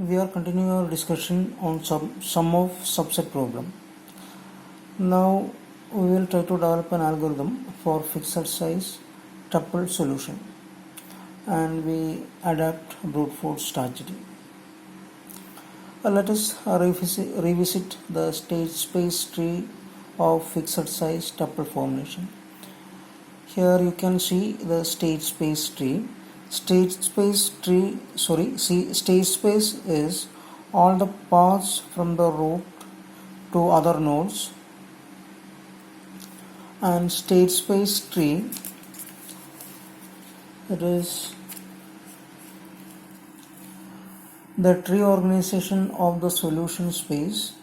We are continuing our discussion on sum of subset problem. Now we will try to develop an algorithm for fixed size tuple solution, and we adapt brute force strategy. Let us revisit the state space tree of fixed size tuple formulation. Here you can see the state space tree. State space is all the paths from the root to other nodes, and state space tree, it is the tree organization of the solution space,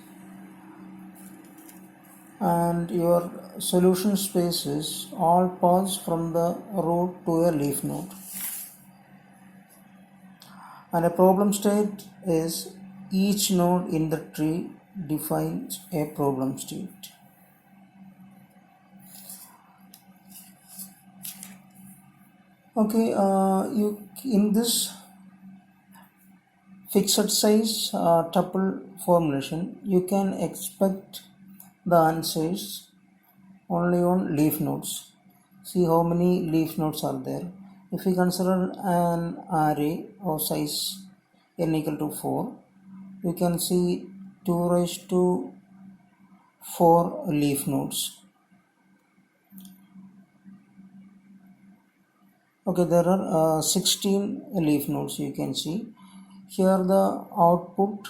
and your solution space is all paths from the root to a leaf node, and a problem state is each node in the tree defines a problem state. Okay, in this fixed size tuple formulation, you can expect the answers only on leaf nodes. See how many leaf nodes are there. If we consider an array of size n equal to 4, you can see 2 raised to 4 leaf nodes. Okay, there are 16 leaf nodes you can see. Here the output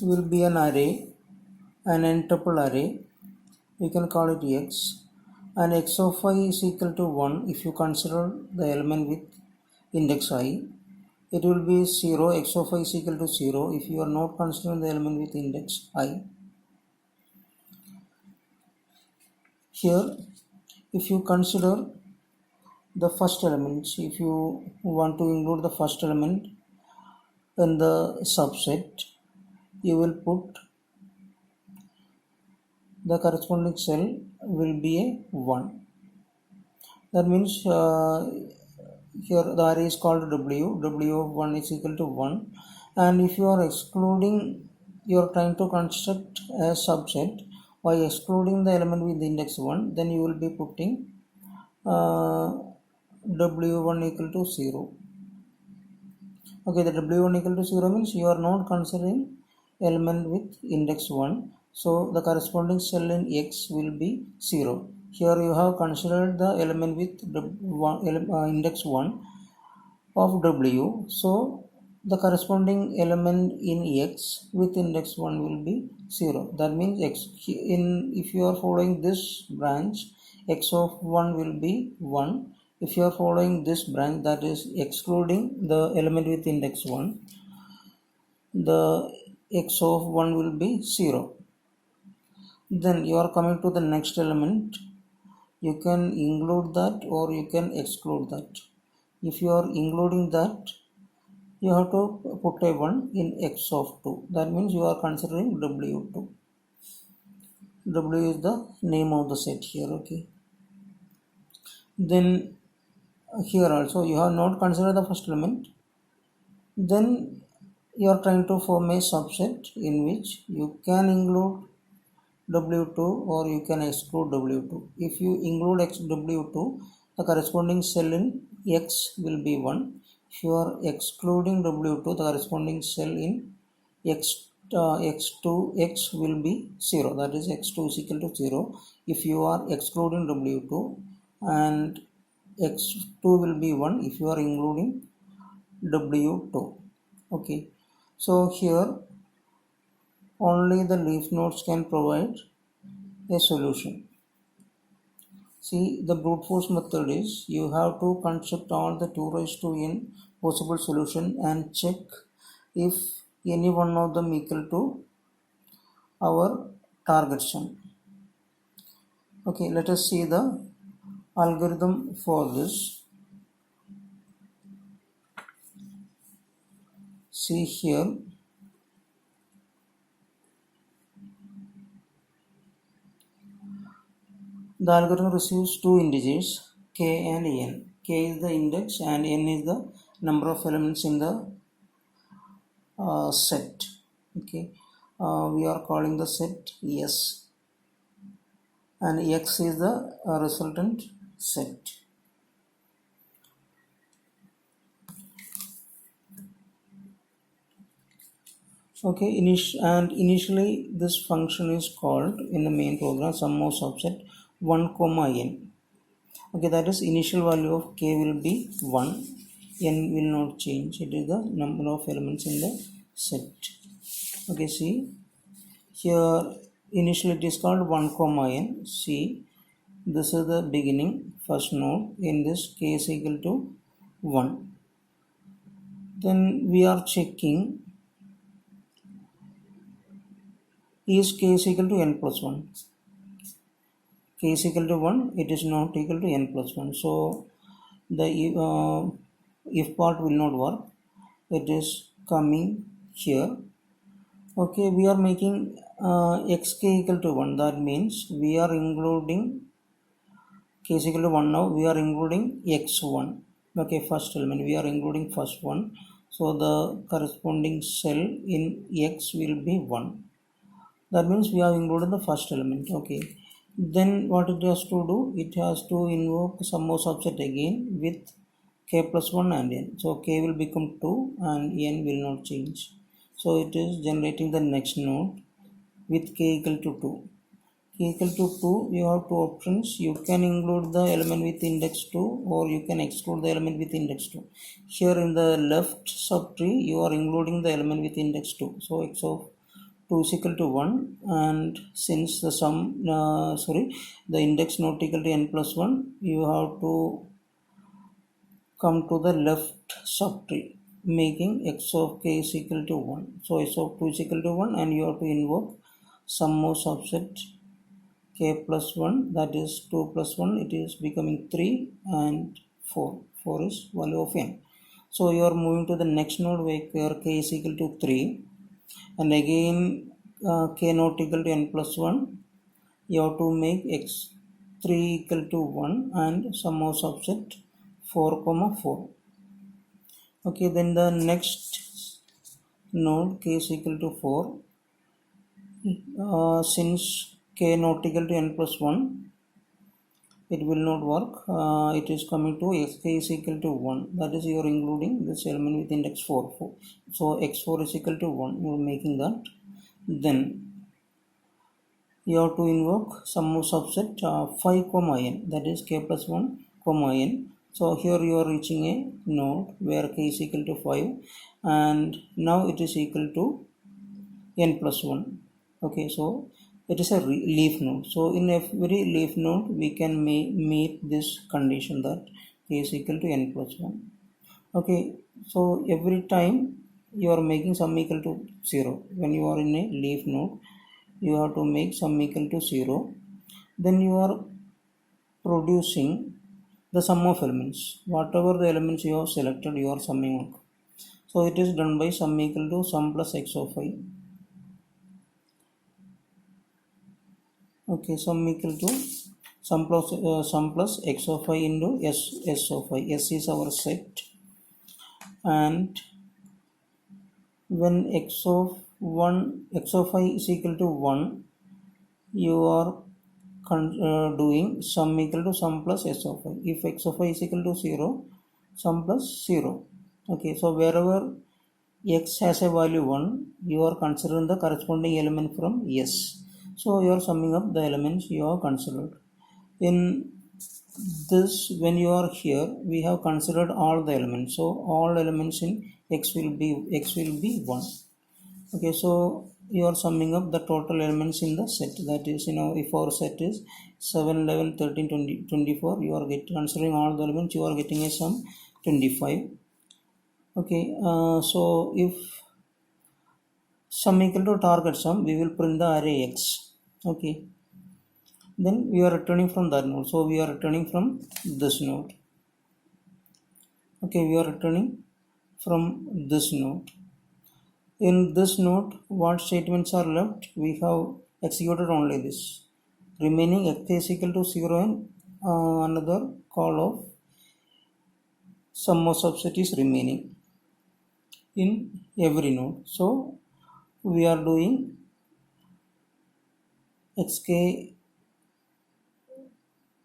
will be an array, an n-tuple array. We can call it x, and x of I is equal to 1 if you consider the element with index I. It will be 0, x of I is equal to 0 if you are not considering the element with index I. Here, if you consider the first element, if you want to include the first element in the subset, you will put the corresponding cell will be a 1. That means here the array is called w of 1 is equal to 1, and if you are excluding, you are trying to construct a subset by excluding the element with the index 1, then you will be putting w1 equal to 0. Okay, the w1 equal to 0 means you are not considering element with index 1, so the corresponding cell in x will be 0. Here you have considered the element with index 1 of w, so the corresponding element in x with index 1 will be 0. That means if you are following this branch, x of 1 will be 1. If you are following this branch, that is excluding the element with index 1, the x of 1 will be 0. Then you are coming to the next element. You can include that or you can exclude that. If you are including that, you have to put a 1 in x of 2. That means you are considering w2. W is the name of the set here. Okay. Then here also you have not considered the first element. Then you are trying to form a subset in which you can include w2 or you can exclude w2. If you include w2, the corresponding cell in x will be 1. If you are excluding w2, the corresponding cell in x2 x will be 0. That is x2 is equal to 0 if you are excluding w2, and x2 will be 1 if you are including w2. Okay, so here only the leaf nodes can provide a solution. See, the brute force method is you have to construct all the 2 raised to n possible solution and check if any one of them equal to our target sum. Okay, let us see the algorithm for this. See here, the algorithm receives two integers k and n. K is the index and n is the number of elements in the set. Okay, we are calling the set S, and X is the resultant set. Okay, initially this function is called in the main program sum of subset 1 comma n. Okay, that is initial value of k will be 1, n will not change, it is the number of elements in the set. Okay, see here initially it is called 1 comma n. See, this is the beginning first node, in this k is equal to 1. Then we are checking, is k is equal to n plus 1. K is equal to 1, it is not equal to n plus 1. So the if part will not work, it is coming here. Okay, we are making xk equal to 1. That means we are including k is equal to 1 now. We are including x1. Okay, first element we are including first one. So the corresponding cell in x will be 1. That means we have included the first element. Okay, then what it has to do, it has to invoke sum of subset again with k plus 1 and n. So k will become 2 and n will not change. So it is generating the next node with k equal to 2. K equal to 2, you have two options. You can include the element with index 2 or you can exclude the element with index 2. Here in the left subtree, you are including the element with index 2. So x of 2 is equal to 1, and since the the index not equal to n plus 1, you have to come to the left subtree, making x of k is equal to 1. So x of 2 is equal to 1, and you have to invoke sum of subset k plus 1, that is 2 plus 1, it is becoming 3, and 4. 4 is value of n. So you are moving to the next node where k is equal to 3. And again k not equal to n plus 1, you have to make x3 equal to 1 and sum of subset 4 comma 4. Okay, then the next node k is equal to 4. Since k not equal to n plus 1, it will not work. It is coming to xk is equal to 1. That is, you are including this element with index 4. So x4 is equal to 1. You are making that. Then you have to invoke sum of subset 5 comma n. That is k plus 1 comma n. So here you are reaching a node where k is equal to 5, and now it is equal to n plus 1. Okay, so it is a leaf node. So in every leaf node, we can meet this condition that k is equal to n plus 1. Okay, so every time you are making sum equal to 0. When you are in a leaf node, you have to make sum equal to 0. Then you are producing the sum of elements. Whatever the elements you have selected, you are summing up. So it is done by sum equal to sum plus x of I. Okay, sum equal to sum plus x of I into s of I. S is our set, and when x of I is equal to 1, you are doing sum equal to sum plus s of I. If x of I is equal to 0, sum plus 0. Okay, so wherever x has a value 1, you are considering the corresponding element from s. So you are summing up the elements you have considered. In this, when you are here, we have considered all the elements. So all elements in x will be 1. Okay, so you are summing up the total elements in the set. That is, if our set is 7, 11, 13, 20, 24, you are considering all the elements, you are getting a sum 25. Okay, so if sum equal to target sum, we will print the array x. Okay, then we are returning from that node. So we are returning from this node. Okay, we are returning from this node. In this node, what statements are left? We have executed only this. Remaining x is equal to 0 and another call of some more subset is remaining in every node. So we are doing xk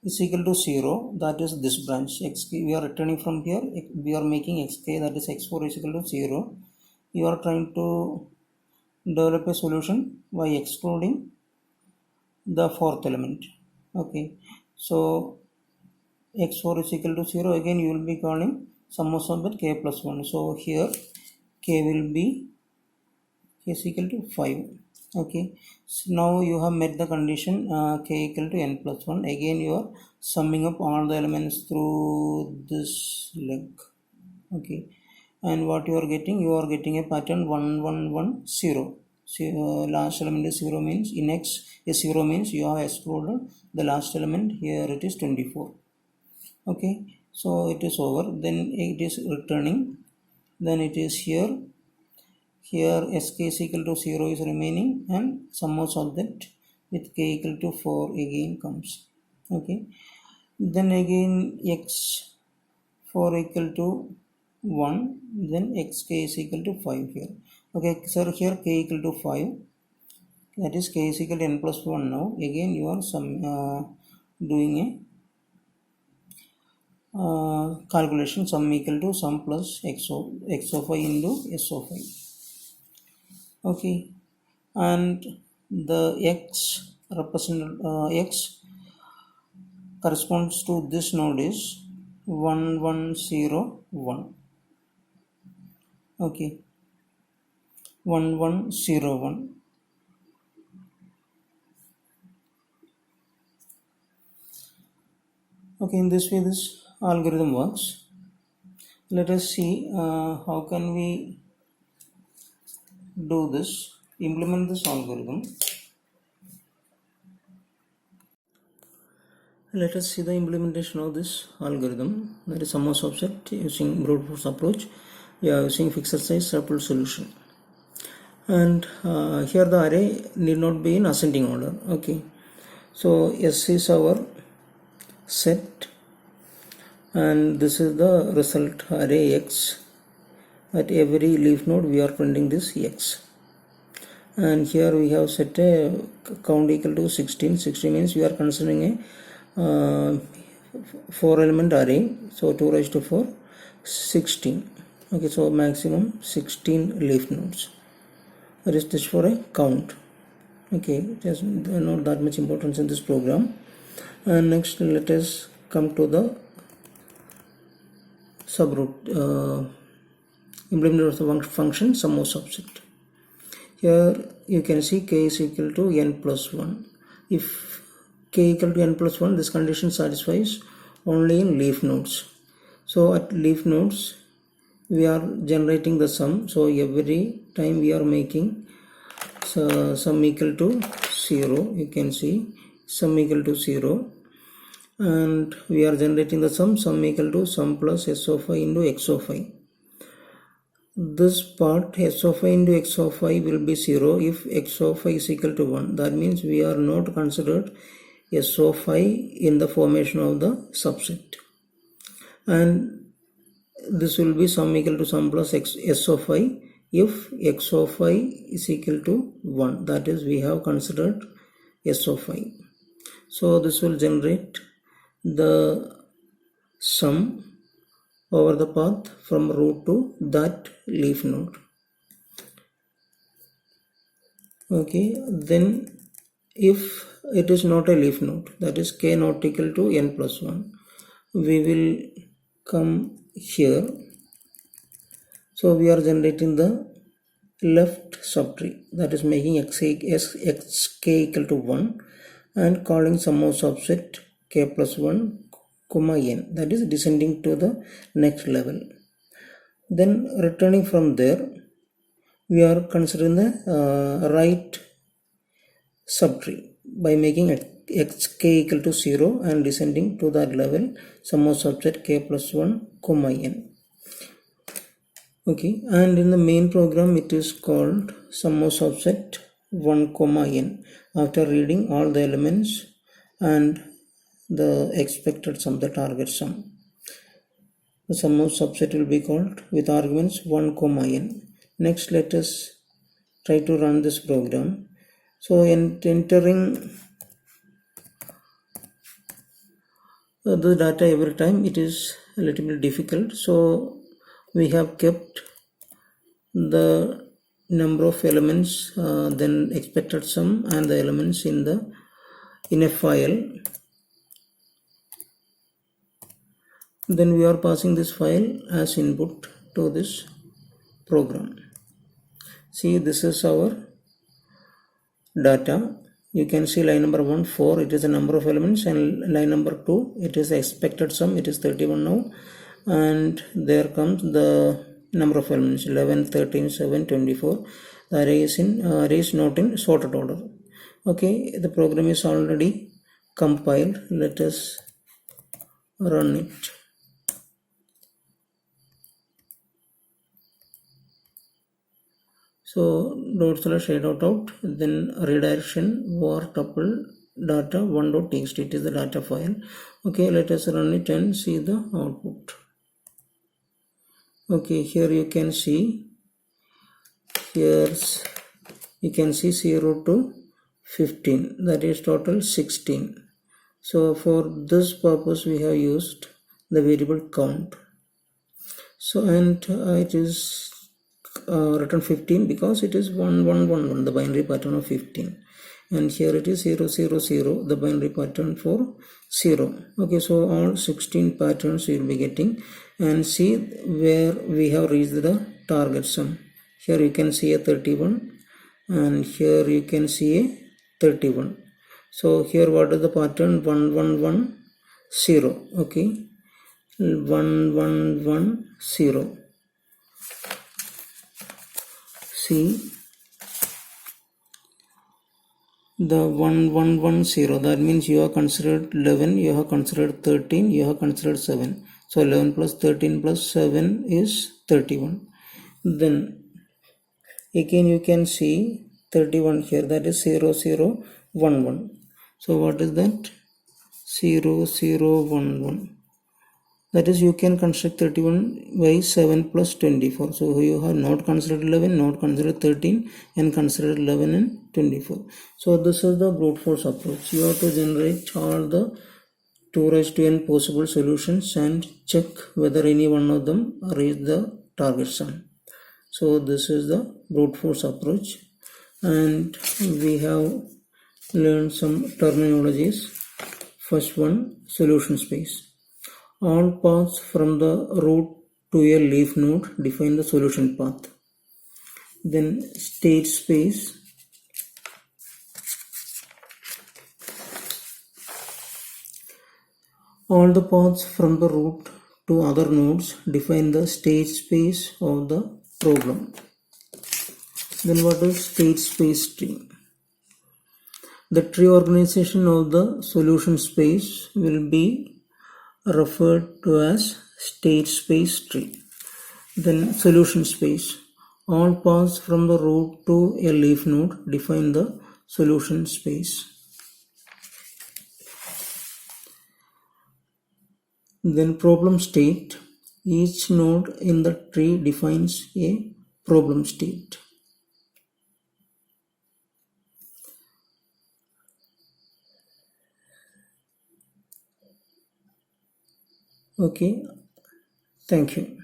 is equal to 0, that is this branch. Xk, we are returning from here, we are making xk, that is x4 is equal to 0. You are trying to develop a solution by excluding the fourth element. Okay, so x4 is equal to 0, again you will be calling sum of subset k plus 1. So here k will be k is equal to 5. Okay, so now you have met the condition k equal to n plus 1. Again you are summing up all the elements through this leg. Okay, and what you are getting a pattern 1 1 1 0. So, last element is 0 means in x is 0 means you have excluded the last element. Here it is 24. Okay, so it is over, then it is returning, then it is here sk is equal to 0 is remaining, and sum of subset with k equal to 4 again comes. Okay, then again x4 equal to 1, then xk is equal to 5 here. Okay, sir, here k equal to 5, that is k is equal to n plus 1. Now again you are doing a calculation, sum equal to sum plus x of I into s of I. Okay, and the x corresponds to this node is 1101. Okay, 1101. Okay, in this way this algorithm works. Let us see how can we do this, implement this algorithm. Let us see the implementation of this algorithm, that is sum of subset using brute force approach. We are using fixed size tuple solution, and here the array need not be in ascending order. Okay, so S is our set, and this is the result array x. At every leaf node we are printing this x, and here we have set a count equal to 16. 16 means we are considering a 4 element array, so 2 raised to 4 16. Okay, so maximum 16 leaf nodes. That is just for a count. Okay, it has not that much importance in this program. And next let us come to the subroute implementation of the function sum of subset. Here you can see k is equal to n plus 1. If k equal to n plus 1, this condition satisfies only in leaf nodes. So at leaf nodes we are generating the sum, so every time we are making sum equal to 0. You can see sum equal to 0, and we are generating the sum equal to sum plus s of I into x of I. This part s of I into x of I will be 0 if x of I is equal to 1. That means we are not considered s of I in the formation of the subset, and this will be sum equal to sum plus s of I if x of I is equal to 1. That is, we have considered s of I. So this will generate the sum over the path from root to that leaf node. Okay, then if it is not a leaf node, that is k not equal to n plus 1, we will come here. So we are generating the left subtree, that is making xk equal to 1 and calling sum of subset k plus 1 comma n, that is descending to the next level. Then returning from there, we are considering the right subtree by making xk equal to 0 and descending to that level, sum of subset k plus 1 comma n. Okay, and in the main program it is called sum of subset 1 comma n after reading all the elements and the expected sum, the target sum. the sum of subset will be called with arguments 1 comma n. Next, let us try to run this program. So in entering the data every time, it is a little bit difficult. So we have kept the number of elements, then expected sum and the elements in a file. Then we are passing this file as input to this program. See, this is our data. You can see line number 1, 4, it is a number of elements, and line number 2, it is the expected sum, it is 31 now, and there comes the number of elements 11, 13, 7, 24. The array is not in sorted order. Okay, the program is already compiled. Let us run it. So ./out, then redirection var tuple data 1.txt, it is the data file. Okay, let us run it and see the output. Okay, here you can see, here's you can see 0 to 15, that is total 16. So for this purpose we have used the variable count. So and it is written 15 because it is 1 1 1 1, the binary pattern of 15, and here it is 0 0 0, the binary pattern for 0. Okay, so all 16 patterns you will be getting, and see where we have reached the target sum. Here you can see a 31, and here you can see a 31. So here what is the pattern? 1 1 1 0. Okay, 1 1 1 0. See the 1 1 1 0, that means you have considered 11, you have considered 13, you have considered 7. So 11 plus 13 plus 7 is 31. Then again you can see 31 here, that is 0 0 1 1. So what is that? 0 0 1 1. That is, you can construct 31 by 7 plus 24. So you have not considered 11, not considered 13, and considered 11 and 24. So this is the brute force approach. You have to generate all the 2n possible solutions and check whether any one of them reach the target sum. So this is the brute force approach, and we have learned some terminologies. First one, solution space. All paths from the root to a leaf node define the solution path. Then state space. All the paths from the root to other nodes define the state space of the program. Then what is state space tree? The tree organization of the solution space will be referred to as state space tree. Then solution space. All paths from the root to a leaf node define the solution space. Then problem state. Each node in the tree defines a problem state. Okay, thank you.